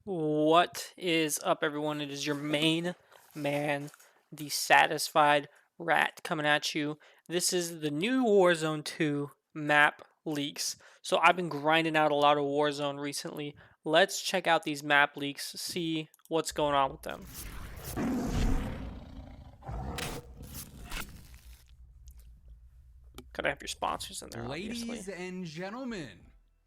What is up, everyone? It is your main man, the satisfied rat, coming at you. This is the new Warzone 2 map leaks. So I've been grinding out a lot of Warzone recently. Let's check out these map leaks, see what's going on with them. Gotta have your sponsors in there, obviously. Ladies and gentlemen,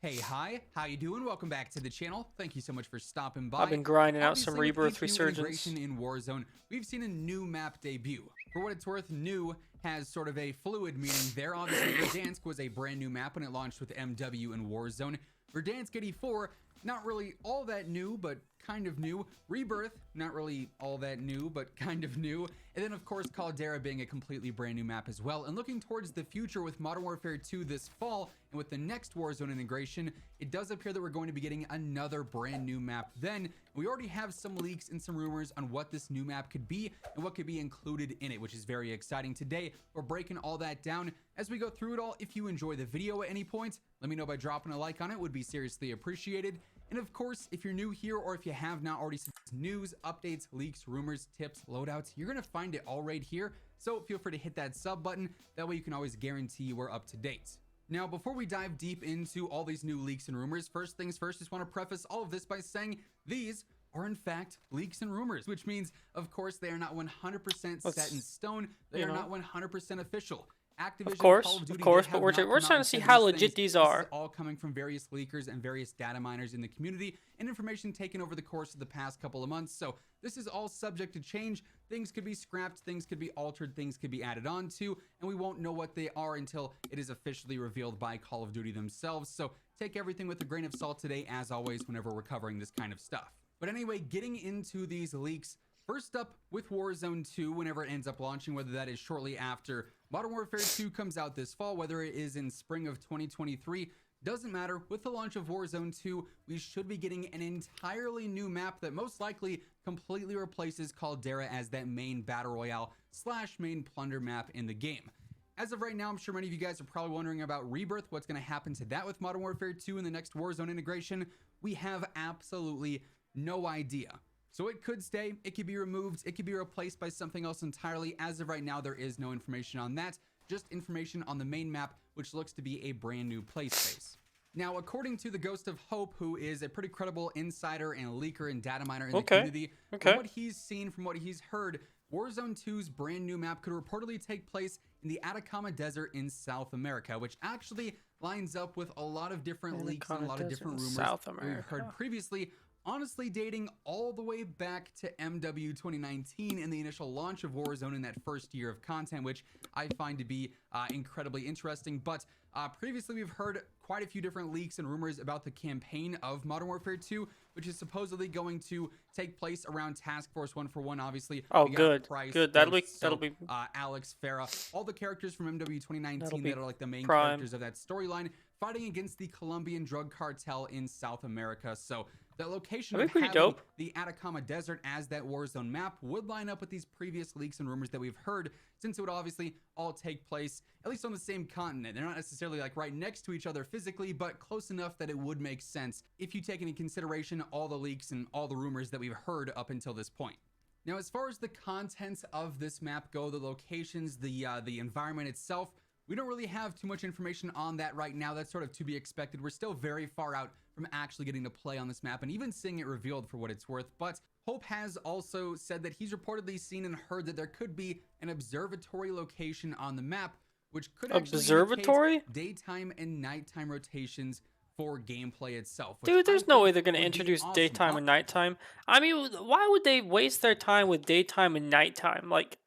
hey, hi, how you doing? Welcome back to the channel. Thank you so much for stopping by. I've been grinding out some Obviously, with Rebirth each new Resurgence. integration in Warzone, we've seen a new map debut. For what it's worth, new has sort of a fluid meaning there. Obviously, Verdansk was a brand new map when it launched with MW and Warzone. Verdansk 84, not really all that new, but kind of new. Rebirth, not really all that new, but kind of new. And then, of course, Caldera being a completely brand new map as well. And looking towards the future with Modern Warfare 2 this fall, and with the next Warzone integration, it does appear that we're going to be getting another brand new map then. We already have some leaks and some rumors on what this new map could be and what could be included in it, which is very exciting. Today, we're breaking all that down. As we go through it all, if you enjoy the video at any point, let me know by dropping a like on it. Would be seriously appreciated. And of course, if you're new here or if you have not already seen news, updates, leaks, rumors, tips, loadouts, you're going to find it all right here. So feel free to hit that sub button. That way you can always guarantee we're up to date. Now, before we dive deep into all these new leaks and rumors, first things first, just want to preface all of this by saying these are in fact leaks and rumors, which means, of course, they are not 100% set in stone. They are not 100% official. Activision, Call of Duty, but we're trying to see how legit these are. This is all coming from various leakers and various data miners in the community and information taken over the course of the past couple of months. So this is all subject to change. Things could be scrapped, things could be altered, things could be added on to, and we won't know what they are until it is officially revealed by Call of Duty themselves. So take everything with a grain of salt today, as always, whenever we're covering this kind of stuff. But anyway, getting into these leaks, first up with Warzone 2, whenever it ends up launching, whether that is shortly after Modern Warfare 2 comes out this fall, whether it is in spring of 2023, doesn't matter. With the launch of Warzone 2, we should be getting an entirely new map that most likely completely replaces Caldera as that main battle royale / main plunder map in the game. As of right now, I'm sure many of you guys are probably wondering about Rebirth, what's going to happen to that with Modern Warfare 2 in the next Warzone integration. We have absolutely no idea. So it could stay, it could be removed, it could be replaced by something else entirely. As of right now, there is no information on that, just information on the main map, which looks to be a brand new play space. Now, according to the Ghost of Hope, who is a pretty credible insider and leaker and data miner in the community, from what he's seen, from what he's heard, Warzone 2's brand new map could reportedly take place in the Atacama Desert in South America, which actually lines up with a lot of different leaks and a lot of different rumors we've heard previously, honestly dating all the way back to MW 2019 and the initial launch of Warzone in that first year of content, which I find to be incredibly interesting. But previously we've heard quite a few different leaks and rumors about the campaign of Modern Warfare 2, which is supposedly going to take place around Task Force 141, obviously. Oh, good. Price, good. That'll be Alex, Farah, all the characters from MW 2019 that are like the main prime. characters of that storyline, fighting against the Colombian drug cartel in South America. So the location of having the Atacama Desert as that Warzone map would line up with these previous leaks and rumors that we've heard, since it would obviously all take place at least on the same continent. They're not necessarily like right next to each other physically, but close enough that it would make sense if you take into consideration all the leaks and all the rumors that we've heard up until this point. Now, as far as the contents of this map go, the locations, the environment itself, we don't really have too much information on that right now. That's sort of to be expected. We're still very far out from actually getting to play on this map and even seeing it revealed for what it's worth. But Hope has also said that he's reportedly seen and heard that there could be an observatory location on the map, which could actually indicate daytime and nighttime rotations for gameplay itself. Dude, there's no way they're going to introduce daytime and nighttime. I mean, why would they waste their time with daytime and nighttime? Like,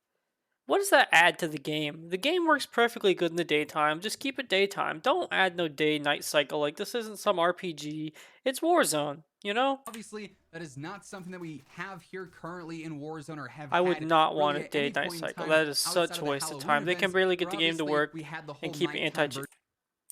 what does that add to the game? The game works perfectly good in the daytime. Just keep it daytime. Don't add no day-night cycle. Like, this isn't some RPG. It's Warzone, you know? Obviously, that is not something that we have here currently in Warzone or have I would not want a day-night cycle. That is such a waste of time. They can barely get the game to work and keep it anti-cheat.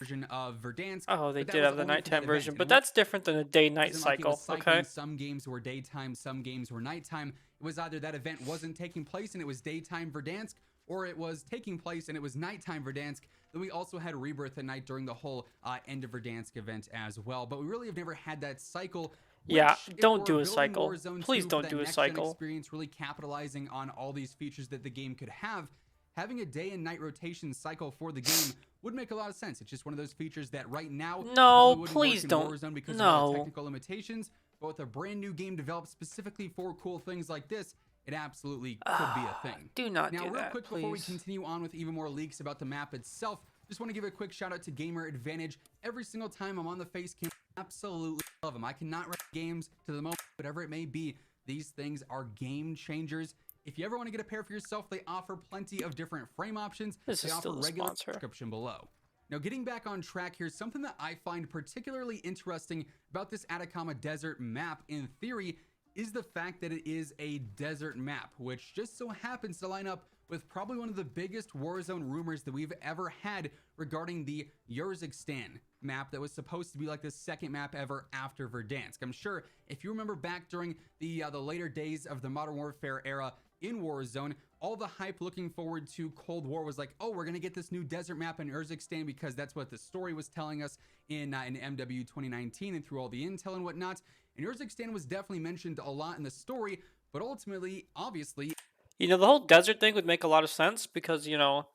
Version of Verdansk. Oh, they did have the nighttime version, but that's different than a day-night cycle, okay? Some games were daytime, some games were nighttime. It was either that event wasn't taking place and it was daytime Verdansk, or it was taking place and it was nighttime Verdansk. Then we also had Rebirth at night during the whole end of Verdansk event as well. But we really have never had that cycle Yeah, which, if don't we're do a building cycle. Warzone Please 2 for don't that do a next gen cycle. experience, really capitalizing on all these features that the game could have, having a day and night rotation cycle for the game would make a lot of sense. It's just one of those features that right now probably No, wouldn't work please in don't. Warzone because of all the No. technical limitations. But with a brand new game developed specifically for cool things like this, it absolutely could be a thing. Do not Now, do real that, quick before we please. continue on with even more leaks about the map itself, just want to give a quick shout out to Gamer Advantage. Every single time I'm on the face cam, I absolutely love them. I cannot rate games to the moment, whatever it may be. These things are game changers. If you ever want to get a pair for yourself, they offer plenty of different frame options. This They is offer still a regular sponsor. description below. Now, getting back on track here, something that I find particularly interesting about this Atacama Desert map, in theory, is the fact that it is a desert map, which just so happens to line up with probably one of the biggest Warzone rumors that we've ever had regarding the Yurzikistan map that was supposed to be like the second map ever after Verdansk. I'm sure if you remember back during the later days of the Modern Warfare era in Warzone, all the hype looking forward to Cold War was like, oh, we're going to get this new desert map in Yurzikistan because that's what the story was telling us in MW 2019 and through all the intel and whatnot. And Yurzikistan was definitely mentioned a lot in the story, but ultimately, obviously, You know, the whole desert thing would make a lot of sense because, you know,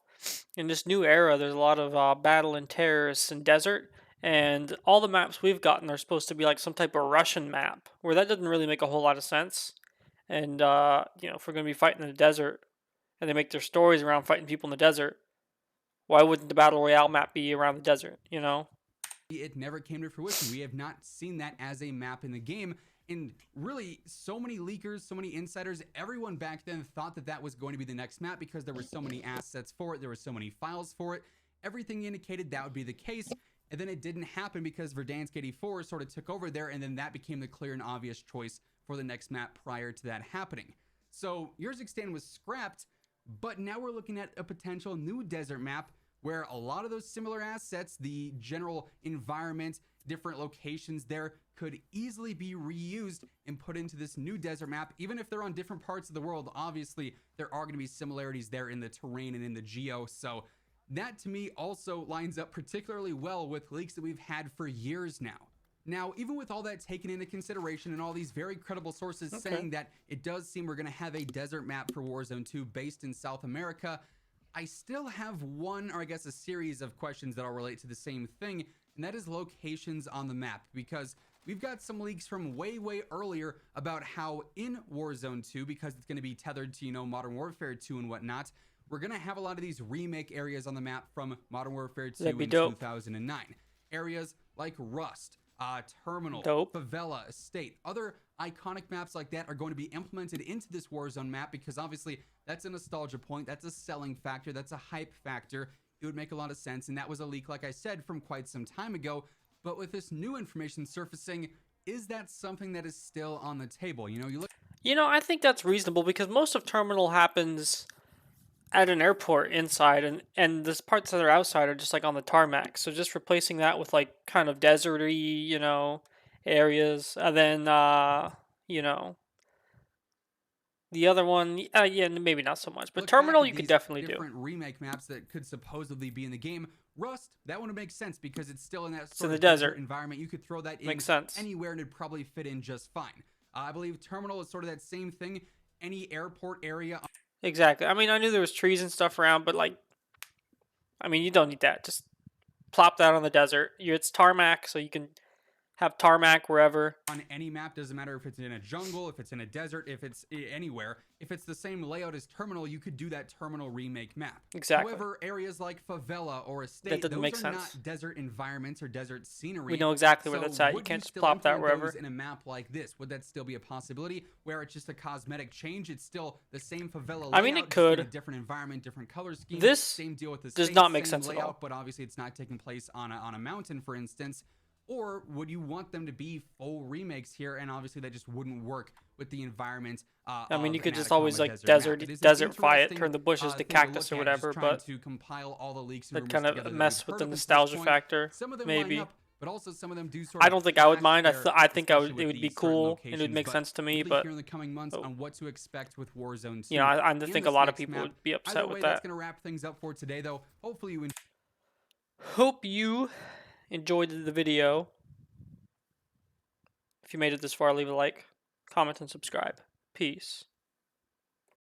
in this new era, there's a lot of battle and terrorists and desert, and all the maps we've gotten are supposed to be like some type of Russian map, where that doesn't really make a whole lot of sense. And, you know, if we're going to be fighting in the desert, and they make their stories around fighting people in the desert, why wouldn't the Battle Royale map be around the desert, you know? it never came to fruition. We have not seen that as a map in the game. And really, so many leakers, so many insiders, everyone back then thought that that was going to be the next map because there were so many assets for it, there were so many files for it. Everything indicated that would be the case. And then it didn't happen because Verdansk 84 sort of took over there, and then that became the clear and obvious choice for the next map prior to that happening. So Yurzikistan was scrapped, but now we're looking at a potential new desert map where a lot of those similar assets, the general environment, different locations there, could easily be reused and put into this new desert map. Even if they're on different parts of the world, obviously there are going to be similarities there in the terrain and in the geo. So that to me also lines up particularly well with leaks that we've had for years now. Now, even with all that taken into consideration and all these very credible sources saying that it does seem we're going to have a desert map for Warzone 2 based in South America, I still have one, or I guess a series of questions that all relate to the same thing, and that is locations on the map, because we've got some leaks from way earlier about how in Warzone 2, because it's going to be tethered to, you know, Modern Warfare 2 and whatnot, we're going to have a lot of these remake areas on the map from Modern Warfare 2 in 2009. Areas like Rust, Terminal, Favela, Estate, other iconic maps like that are going to be implemented into this Warzone map because obviously that's a nostalgia point, that's a selling factor, that's a hype factor. It would make a lot of sense, and that was a leak, like I said, from quite some time ago. But with this new information surfacing, is that something that is still on the table? You know, you look. You know, I think that's reasonable because most of Terminal happens at an airport inside, and the parts that are outside are just like on the tarmac. So just replacing that with like kind of deserty, you know, areas, and then you know, the other one, yeah, maybe not so much, but Look back Terminal at you could these definitely do. different remake maps that could supposedly be in the game. Rust, that one would make sense because it's still in that It's in sort the of desert environment. You could throw that in makes sense anywhere and it'd probably fit in just fine. I believe Terminal is sort of that same thing. Any airport area. Exactly. I mean, I knew there was trees and stuff around, but like, I mean, you don't need that. Just plop that on the desert. It's tarmac, so you can have tarmac wherever. On any map, doesn't matter if it's in a jungle, if it's in a desert, if it's anywhere. If it's the same layout as Terminal, you could do that Terminal remake map. Exactly. However, areas like Favela or Estate, that doesn't those make are sense. not desert environments or desert scenery. We know exactly so where that's at. You can't just plop that wherever. In a map like this, would that still be a possibility? Where it's just a cosmetic change, it's still the same favela layout, I mean, it could. in a different environment, different color scheme. This same deal with the does same, not make same sense layout, at all. but obviously it's not taking place on a mountain, for instance. Or would you want them to be full remakes here? And obviously that just wouldn't work with the environment. I mean, you could just always like desertify it, turn the bushes to cactus or whatever, but to compile all the leaks and that kind of mess with the this nostalgia point. factor. Some of them Maybe. line up, but also some of them do sort I of don't think I would clash mind. there, I think it especially would with be these certain cool and it would locations, make sense to me. we'll But here in the coming months on what to expect with Warzone 2. you know, I in think a this lot of next people map. would be upset Either way, with that's that. going to wrap things up for today, though. Hopefully you Hope you enjoyed the video. If you made it this far, leave a like, comment, and subscribe. Peace.